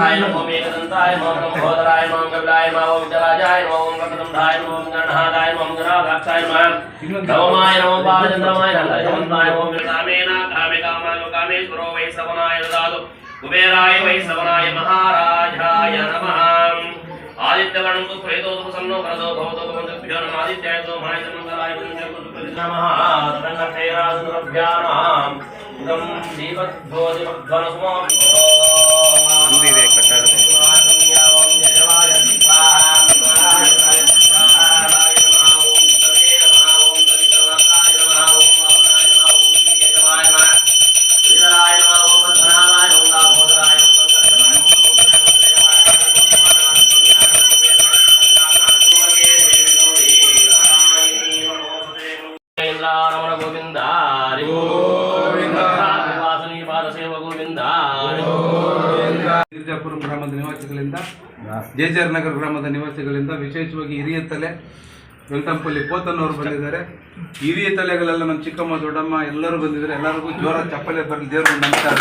ाय नमो मेघदंताय नमो ब्रह्मोदराय नमो गरुडाय नमो विद्याराजाय नमो वक्रतुंडाय नमो गणनाथाय नमो गणाध्यक्षाय नमो नवमाय नमो बालचंद्रमाय नमः नमो कामेना कामे कामाय कामेश्वरो वै सवनाय ददातु कुबेराय वै सवनाय महाराजाय नमः आदित्यवर्णं तु प्रेतो प्रसन्नो वरदो भवतो भवन्तभ्यो नमः आदित्याय सोमाय मंगलाय नमः तन्नक्षेरासुरभ्यानां गं दीपज्योतिमध्वनसुमो ಗ್ರಾಮದ ನಿವಾಸಿಗಳಿಂದ ಜೆಜರ್ ನಗರ ಗ್ರಾಮದ ನಿವಾಸಿಗಳಿಂದ ವಿಶೇಷವಾಗಿ ಹಿರಿಯ ತಲೆ ವೆಂಕಟಂಪಲ್ಲಿ ಪೋತನ್ನವರು ಬಂದಿದ್ದಾರೆ. ಹಿರಿಯ ತಲೆಗಳೆಲ್ಲ ನಮ್ಮ ಚಿಕ್ಕಮ್ಮ ದೊಡ್ಡಮ್ಮ ಎಲ್ಲರೂ ಬಂದಿದ್ದಾರೆ. ಎಲ್ಲರಿಗೂ ಜೋರ ಚಪ್ಪಲೆ ಬರಲಿ, ದೇವರು ನಮಸ್ಕಾರ.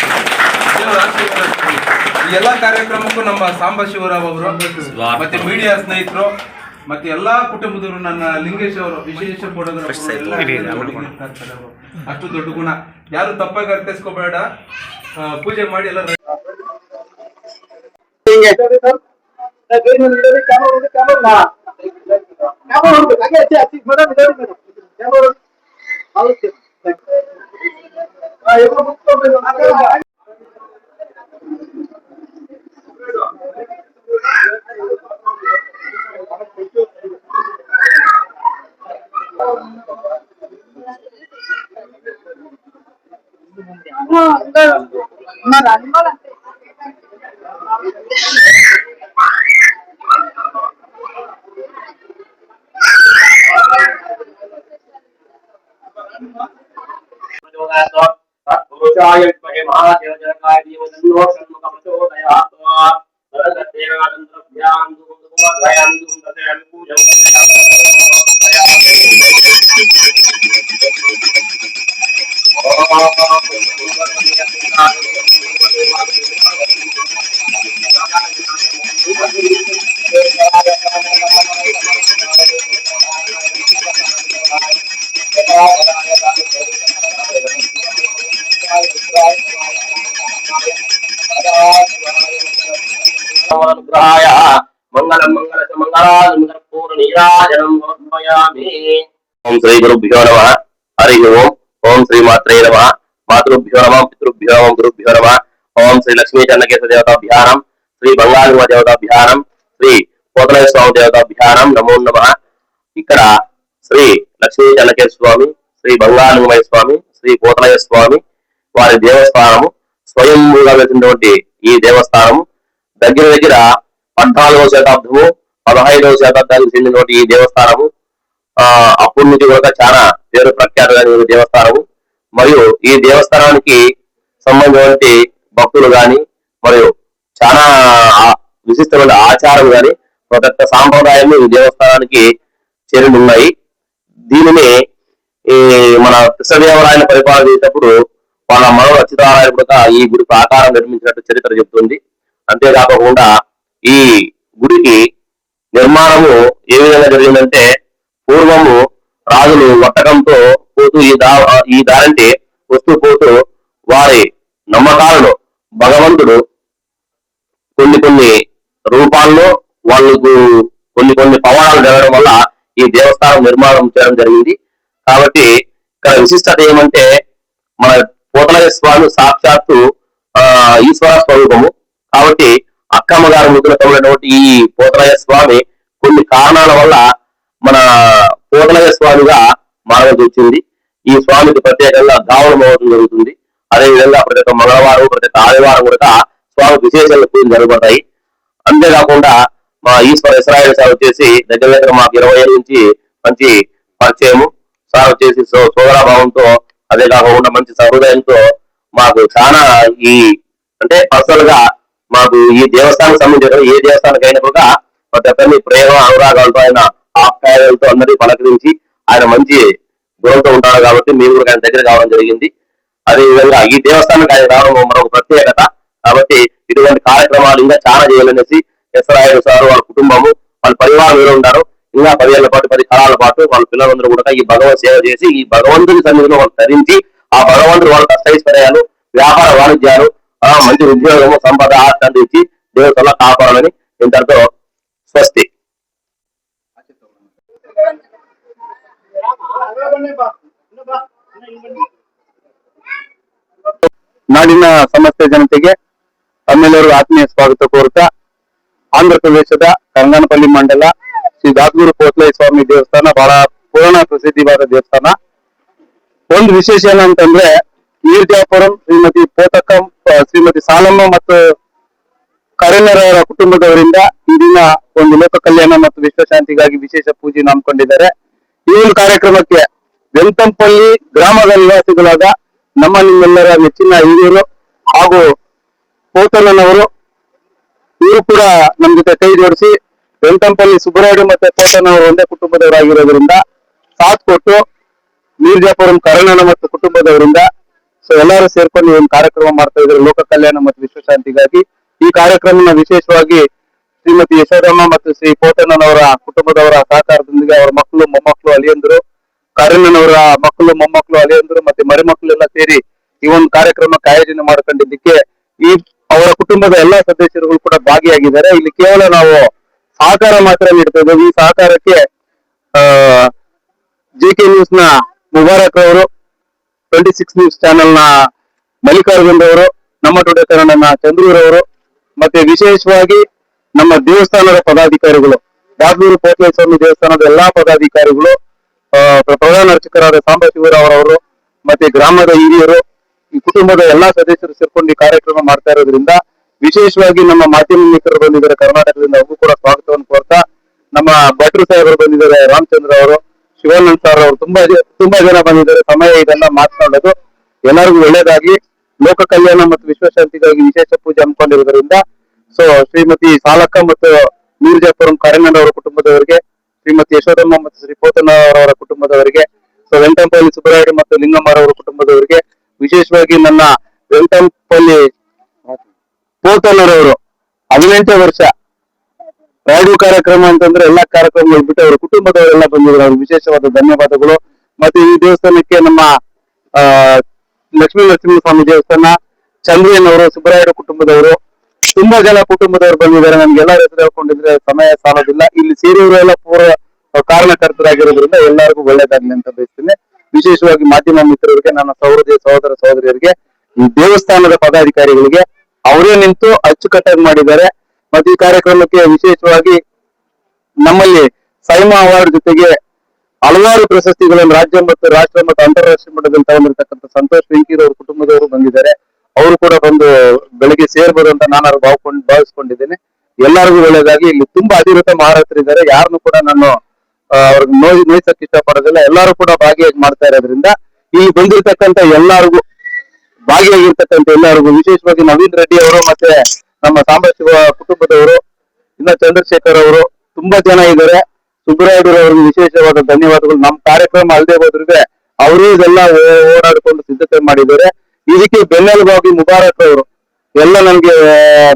ಈ ಎಲ್ಲ ಕಾರ್ಯಕ್ರಮಕ್ಕೂ ನಮ್ಮ ಸಾಂಬ ಶಿವರಾವ್ ಅವರು ಮತ್ತೆ ಮೀಡಿಯಾ ಸ್ನೇಹಿತರು ಮತ್ತೆ ಎಲ್ಲಾ ಕುಟುಂಬದವರು, ನನ್ನ ಲಿಂಗೇಶ್ ಅವರು ವಿಶೇಷ ಫೋಟೋಗ್ರಾಫರ್, ಅಷ್ಟು ದೊಡ್ಡ ಗುಣ. ಯಾರು ತಪ್ಪಾಗಿ ಅರ್ಥೈಸ್ಕೋಬೇಡ, ಪೂಜೆ ಮಾಡಿ ಎಲ್ಲ मंगलम मंगल मंगलां पूर्ण नीराजनं समर्पयामि। ओम श्री गुरुभ्यो नमः। हरि ओम। ओम श्री मात्रे नमः। मातृभ्यो नमः, पितृभ्यो नमः, गुरुभ्यो नमः। ओम श्री लक्ष्मी चन्नकेश देवताभ्यां, श्री बंगालुव देवताभ्यां, श्री पोतलेश्वर स्वामी देवताभ्यां नमो नमः। ఇక్కడ శ్రీ లక్ష్మీ చెన్నకేశ్వర స్వామి, శ్రీ బంగాళలింగమయ్య స్వామి, శ్రీ పోతలయ్య స్వామి వారి దేవస్థానము స్వయంభూగా వెళ్తున్నటువంటి ఈ దేవస్థానము దగ్గర దగ్గర 14వ శతాబ్దము 15వ శతాబ్దానికి చెందినటువంటి ఈ దేవస్థానము అప్పటి నుంచి కూడా చాలా పేరు ప్రఖ్యాతమైన దేవస్థానము. మరియు ఈ దేవస్థానానికి సంబంధించిన భక్తులు గాని మరియు చాలా విశిష్టమైన ఆచారం గాని ప్రతి ఒక్క సాంప్రదాయాలు ఈ దేవస్థానానికి చేరి ఉన్నాయి. దీనిని మన కృష్ణదేవరాయల పరిపాలన చేసేటప్పుడు వాళ్ళ మనవ అచ్యుతారాయణ కూడా ఈ గుడికి ఆకారం నిర్మించినట్టు చరిత్ర చెబుతుంది. అంతేకాకుండా ఈ గుడికి నిర్మాణము ఏ విధంగా జరిగిందంటే పూర్వము రాజులు వట్టకంతో పోతూ ఈ దారంటే వస్తూ పోతూ వారి నమ్మకాలను భగవంతుడు కొన్ని రూపాల్లో వాళ్ళకు కొన్ని పవాడాలు జరగడం వల్ల ఈ దేవస్థానం నిర్మాణం చేయడం జరిగింది. కాబట్టి ఇక్కడ విశిష్టత ఏమంటే మన పోతలయ్య స్వామి సాక్షాత్తు ఈశ్వర స్వరూపము. కాబట్టి అక్కమ్మ గారి ముద్రతో ఉన్నటువంటి ఈ పోతలయ్య స్వామి కొన్ని కారణాల వల్ల మన పోతలయ్య స్వామిగా మారవలసి వచ్చింది. ఈ స్వామికి ప్రత్యేకంగా గావుల మహోత్సవం జరుగుతుంది. అదేవిధంగా ప్రతి ఒక్క మంగళవారం ప్రతి ఒక్క ఆదివారం కూడా స్వామి విశేషాలు పూజలు జరుగుతాయి. అంతేకాకుండా మా ఈశ్వర ఇస్రాయేల్ సార్ వచ్చేసి దగ్గర దగ్గర మాకు 20 ఏళ్ళ నుంచి మంచి పరిచయము. సార్ వచ్చేసి సోదరాభావంతో అదే కాకుండా మంచి సహృదయంతో మాకు చాలా అంటే పర్సనల్ గా మాకు ఈ దేవస్థానానికి సంబంధించిన ఏ దేవస్థానానికి అయినా కూడా ప్రతి ఒక్కరిని ప్రేమ అనురాగాలతో ఆయన ఆప్యాయాలతో అందరినీ పలకరించి ఆయన మంచి గుణంతో ఉంటాడు. కాబట్టి మేము కూడా ఆయన దగ్గర కావడం జరిగింది. అదేవిధంగా ఈ దేవస్థానానికి ఆయన రావడం మరొక ప్రత్యేకత. కాబట్టి ఇటువంటి కార్యక్రమాలు ఇంకా చాలా చేయాలనేసి ఎస్రాయుడు సార్ వాళ్ళ కుటుంబము వాళ్ళ పరివారం మీద ఉంటారు. ఇంకా 10 ఏళ్ల పాటు 10 కాలాల పాటు వాళ్ళ పిల్లలందరూ కూడా ఈ భగవత్ సేవ చేసి ఈ భగవంతుని సన్నిధిలో వాళ్ళు ధరించి ఆ భగవంతుడు వాళ్ళ కష్టైశ్వర్యాలు వ్యాపార వాణిజ్యాలు మంచి ఉద్యోగము సంపద ఆస్తి అందించి దేవతల్లో కాపాడాలని ఇంతటితో స్వస్తి. ನಾಡಿನ ಸಮಸ್ತ ಜನತೆಗೆ ತಮ್ಮೆಲ್ಲರಿಗೂ ಆತ್ಮೀಯ ಸ್ವಾಗತ ಕೋರುತ್ತಾ ಆಂಧ್ರ ಪ್ರದೇಶದ ಕಂಗನಪಲ್ಲಿ ಮಂಡಲ ಶ್ರೀ ದಾಸಗೂರು ಪೋತಲಯ್ಯ ಸ್ವಾಮಿ ದೇವಸ್ಥಾನ ಬಹಳ ಪುರಾಣ ಪ್ರಸಿದ್ಧಿವಾದ ದೇವಸ್ಥಾನ. ಒಂದು ವಿಶೇಷ ಏನಂತಂದ್ರೆ ಮೀರ್ಜಾಪುರಂ ಶ್ರೀಮತಿ ಪೋತಕಂ ಶ್ರೀಮತಿ ಸಾಲಮ್ಮ ಮತ್ತು ಕರೆನ್ನರವರ ಕುಟುಂಬದವರಿಂದ ಈ ದಿನ ಒಂದು ಲೋಕ ಕಲ್ಯಾಣ ಮತ್ತು ವಿಶ್ವಶಾಂತಿಗಾಗಿ ವಿಶೇಷ ಪೂಜೆ ಹಮ್ಮಿಕೊಂಡಿದ್ದಾರೆ. ಈ ಒಂದು ಕಾರ್ಯಕ್ರಮಕ್ಕೆ ವೆಂತಂಪಲ್ಲಿ ಗ್ರಾಮದ ನಿವಾಸಿಗಳಾದ ನಮ್ಮ ನಿಮ್ಮೆಲ್ಲರ ನೆಚ್ಚಿನ ಹಿರಿಯರು ಹಾಗೂ ಪೋತನವರು ಇವರು ಕೂಡ ನಮ್ಮ ಜೊತೆ ಕೈ ಜೋಡಿಸಿ ವೆಂತಂಪಲ್ಲಿ ಸುಬ್ಬರಾಯುಡು ಮತ್ತೆ ಪೋತನವರು ಒಂದೇ ಕುಟುಂಬದವರಾಗಿರೋದ್ರಿಂದ ಸಾಥ್ ಕೊಟ್ಟು ಮೀರ್ಜಾಪುರಂ ಕರಣನ ಮತ್ತು ಕುಟುಂಬದವರಿಂದ ಸೊ ಎಲ್ಲರೂ ಸೇರ್ಕೊಂಡು ಒಂದು ಕಾರ್ಯಕ್ರಮ ಮಾಡ್ತಾ ಇದ್ದಾರೆ ಲೋಕ ಕಲ್ಯಾಣ ಮತ್ತು ವಿಶ್ವಶಾಂತಿಗಾಗಿ. ಈ ಕಾರ್ಯಕ್ರಮನ ವಿಶೇಷವಾಗಿ ಶ್ರೀಮತಿ ಯಶೋದಮ್ಮ ಮತ್ತು ಶ್ರೀ ಪೋತಣ್ಣನವರ ಕುಟುಂಬದವರ ಸಹಕಾರದೊಂದಿಗೆ ಅವರ ಮಕ್ಕಳು ಮೊಮ್ಮಕ್ಕಳು ಅಳಿಯಂದರು ಕರಣನವರ ಮಕ್ಕಳು ಮೊಮ್ಮಕ್ಕಳು ಅಳಿಯಂದರು ಮತ್ತೆ ಮರಿಮಕ್ಕಳೆಲ್ಲ ಸೇರಿ ಈ ಒಂದು ಕಾರ್ಯಕ್ರಮಕ್ಕೆ ಆಯೋಜನೆ ಮಾಡ್ಕೊಂಡಿದ್ದಕ್ಕೆ ಈ ಅವರ ಕುಟುಂಬದ ಎಲ್ಲಾ ಸದಸ್ಯರುಗಳು ಕೂಡ ಭಾಗಿಯಾಗಿದ್ದಾರೆ. ಇಲ್ಲಿ ಕೇವಲ ನಾವು ಸಹಕಾರ ಮಾತ್ರ ನೀಡ್ತಾ ಇದ್ದೇವೆ. ಈ ಸಹಕಾರಕ್ಕೆ JK ನ್ಯೂಸ್ ನ ಮುಬಾರಕ್ ಅವರು, 26 ನ್ಯೂಸ್ ಚಾನೆಲ್ ನ ಮಲ್ಲಿಕಾರ್ಜುನ್ ಅವರು, ನಮ್ಮ ಟುಡೇ ಕನ್ನಡನ ಚಂದ್ರೂರವರು ಮತ್ತೆ ವಿಶೇಷವಾಗಿ ನಮ್ಮ ದೇವಸ್ಥಾನದ ಪದಾಧಿಕಾರಿಗಳು ದಾಸಗೂರು ಪೋತಲಯ್ಯ ಸ್ವಾಮಿ ದೇವಸ್ಥಾನದ ಎಲ್ಲಾ ಪದಾಧಿಕಾರಿಗಳು, ಪ್ರಧಾನ ಅರ್ಚಕರಾದ ಸಾಂಬಶಿವರಾವ್ ಮತ್ತೆ ಗ್ರಾಮದ ಹಿರಿಯರು, ಈ ಕುಟುಂಬದ ಎಲ್ಲಾ ಸದಸ್ಯರು ಸೇರ್ಕೊಂಡು ಈ ಕಾರ್ಯಕ್ರಮ ಮಾಡ್ತಾ ಇರೋದ್ರಿಂದ ವಿಶೇಷವಾಗಿ ನಮ್ಮ ಮಾಧ್ಯಮ ಮಿತ್ರರು ಬಂದಿದ್ದಾರೆ ಕರ್ನಾಟಕದಿಂದ, ಅವ್ರಿಗೂ ಕೂಡ ಸ್ವಾಗತವನ್ನು ಕೋರ್ತಾ ನಮ್ಮ ಭಟ್ರು ಸಾಹೇಬರು ಬಂದಿದ್ದಾರೆ, ರಾಮಚಂದ್ರ ಅವರು, ಶಿವಾನಂದ್ ಸರ್ ಅವರು ತುಂಬಾ ಜನ ಬಂದಿದ್ದಾರೆ. ಸಮಯ ಇದೆಲ್ಲ ಮಾತನಾಡೋದು ಎಲ್ಲರಿಗೂ ಒಳ್ಳೇದಾಗಿ ಲೋಕ ಕಲ್ಯಾಣ ಮತ್ತು ವಿಶ್ವಶಾಂತಿಗಾಗಿ ವಿಶೇಷ ಪೂಜೆ ಹಮ್ಮಿಕೊಂಡಿರೋದ್ರಿಂದ ಸೊ ಶ್ರೀಮತಿ ಸಾಲಕ್ಕ ಮತ್ತು ಮೀರ್ಜಾಪುರಂ ಕರೆನ್ನನವರ ಕುಟುಂಬದವರಿಗೆ, ಶ್ರೀಮತಿ ಯಶೋದಮ್ಮ ಮತ್ತು ಶ್ರೀ ಪೋತನವರವರ ಕುಟುಂಬದವರಿಗೆ, ಸೊ ವೆಂಟಂಪಲ್ಲಿ ಸುಬ್ಬರಾಯುಡು ಮತ್ತು ಲಿಂಗಮ್ಮರವರ ಕುಟುಂಬದವರಿಗೆ, ವಿಶೇಷವಾಗಿ ನನ್ನ ವೆಂಟಂಪಲ್ಲಿ ಪೋತನರವರು 18 ವರ್ಷ ರೇಡಿಯೋ ಕಾರ್ಯಕ್ರಮ ಅಂತಂದ್ರೆ ಎಲ್ಲಾ ಕಾರ್ಯಕ್ರಮಗಳು ಬಿಟ್ಟು ಅವರ ಕುಟುಂಬದವರೆಲ್ಲ ಬಂದಿದ್ರು. ಅವ್ರಿಗೆ ವಿಶೇಷವಾದ ಧನ್ಯವಾದಗಳು. ಮತ್ತೆ ಈ ದೇವಸ್ಥಾನಕ್ಕೆ ನಮ್ಮ ಲಕ್ಷ್ಮೀ ನರಸಿಂಹಸ್ವಾಮಿ ದೇವಸ್ಥಾನ, ಚಂದ್ರಯ್ಯನವರು, ಸುಬ್ಬರಾಯುಡು ಕುಟುಂಬದವರು, ತುಂಬಾ ಜನ ಕುಟುಂಬದವರು ಬಂದಿದ್ದಾರೆ. ನಮ್ಗೆಲ್ಲ ಹೆಸರು ಹೇಳ್ಕೊಂಡಿದ್ರೆ ಸಮಯ ಸಾಲೋದಿಲ್ಲ. ಇಲ್ಲಿ ಸೇರಿಯವರೆಲ್ಲ ಪೂರ್ವ ಕಾರಣಕರ್ತರಾಗಿರೋದ್ರಿಂದ ಎಲ್ಲರಿಗೂ ಒಳ್ಳೇದಾಗ್ಲಿ ಅಂತ ಬಯಸ್ತೇನೆ. ವಿಶೇಷವಾಗಿ ಮಾಧ್ಯಮ ಮಿತ್ರರಿಗೆ, ನನ್ನ ಸಹೋದರ ಸಹೋದರಿಯರಿಗೆ, ಈ ದೇವಸ್ಥಾನದ ಪದಾಧಿಕಾರಿಗಳಿಗೆ ಅವರೇ ನಿಂತು ಅಚ್ಚುಕಟ್ಟಾಗಿ ಮಾಡಿದ್ದಾರೆ. ಮತ್ತೆ ಈ ಕಾರ್ಯಕ್ರಮಕ್ಕೆ ವಿಶೇಷವಾಗಿ ನಮ್ಮಲ್ಲಿ ಸೈಮಾ ಅವಾರ್ಡ್ ಜೊತೆಗೆ ಹಲವಾರು ಪ್ರಶಸ್ತಿಗಳನ್ನು ರಾಜ್ಯ ಮತ್ತು ರಾಷ್ಟ್ರ ಮತ್ತು ಅಂತಾರಾಷ್ಟ್ರೀಯ ಮಟ್ಟದಲ್ಲಿ ತಗೊಂಡಿರ್ತಕ್ಕಂಥ ಸಂತೋಷ್ ವೆಂಕೀರ್ ಅವ್ರ ಕುಟುಂಬದವರು ಬಂದಿದ್ದಾರೆ. ಅವರು ಕೂಡ ಬಂದು ಬೆಳಗ್ಗೆ ಸೇರ್ಬೋದು ಅಂತ ನಾನು ಭಾವಿಸ್ಕೊಂಡಿದ್ದೇನೆ. ಎಲ್ಲರಿಗೂ ಒಳ್ಳೇದಾಗಿ. ಇಲ್ಲಿ ತುಂಬಾ ಅಧಿಕೃತ ಮಹಾರಥರಿದ್ದಾರೆ. ಯಾರನ್ನು ಕೂಡ ನಾನು ಅವ್ರಿಗೆ ನೋಯಿಸಕ್ಕೆ ಇಷ್ಟಪಡೋದಿಲ್ಲ. ಎಲ್ಲರೂ ಕೂಡ ಭಾಗಿಯಾಗಿ ಮಾಡ್ತಾ ಇರೋದ್ರಿಂದ ಇಲ್ಲಿ ಬಂದಿರತಕ್ಕಂತ ಎಲ್ಲರಿಗೂ ಭಾಗಿಯಾಗಿರ್ತಕ್ಕಂಥ ಎಲ್ಲರಿಗೂ, ವಿಶೇಷವಾಗಿ ನವೀನ್ ರೆಡ್ಡಿ ಅವರು ಮತ್ತೆ ನಮ್ಮ ಸಾಂಬಶಿವ ಕುಟುಂಬದವರು, ಇನ್ನ ಚಂದ್ರಶೇಖರ್ ಅವರು, ತುಂಬಾ ಜನ ಇದ್ದಾರೆ. ಸುಬ್ಬರಾಯುಡು ಅವರಿಗೆ ವಿಶೇಷವಾದ ಧನ್ಯವಾದಗಳು. ನಮ್ಮ ಕಾರ್ಯಕ್ರಮ ಅಲ್ಲದೆ ಹೋದ್ರಿಗೆ ಅವರು ಇದೆಲ್ಲ ಓಡಾಡಿಕೊಂಡು ಸಿದ್ಧತೆ ಮಾಡಿದ್ದಾರೆ. ಇದಕ್ಕೆ ಬೆನ್ನೆಲುಬಾಗಿ ಮುಬಾರಕ್ ಅವರು ಎಲ್ಲ ನನ್ಗೆ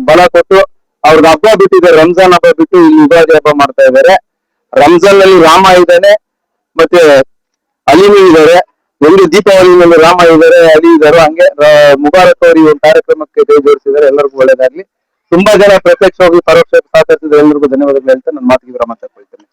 ಬಲ ಕೊಟ್ಟು ಅವ್ರಿಗೆ ಹಬ್ಬ ಬಿಟ್ಟಿದ್ದಾರೆ. ರಂಜಾನ್ ಹಬ್ಬ ಬಿಟ್ಟು ಇಲ್ಲಿ ಯುಗಾದಿ ಹಬ್ಬ ಮಾಡ್ತಾ ಇದ್ದಾರೆ. ರಂಜಾನ್ ನಲ್ಲಿ ರಾಮ ಇದ್ದಾನೆ, ಮತ್ತೆ ಅಲಿನೂ ಇದ್ದಾರೆ. ಒಂದು ದೀಪಾವಳಿನಲ್ಲಿ ರಾಮ ಇದ್ದಾರೆ, ಅಲಿ ಇದ್ದಾರೆ. ಹಂಗೆ ಮುಬಾರಕ್ ಅವರು ಈ ಒಂದು ಕಾರ್ಯಕ್ರಮಕ್ಕೆ ಕೈ ಜೋಡಿಸಿದ್ದಾರೆ. ಎಲ್ಲರಿಗೂ ಒಳ್ಳೇದಾಗ್ಲಿ. ತುಂಬಾ ಜನ ಪ್ರತ್ಯಕ್ಷವಾಗಿ ಪರೋಕ್ಷವಾಗಿ ಸಹಕರಿಸಿದ ಎಲ್ಲರಿಗೂ ಧನ್ಯವಾದಗಳು ಹೇಳ್ತಾ ನನ್ನ ಮಾತಿಗೆ ವಿರಾಮ ತಗೊಳ್ತೇನೆ.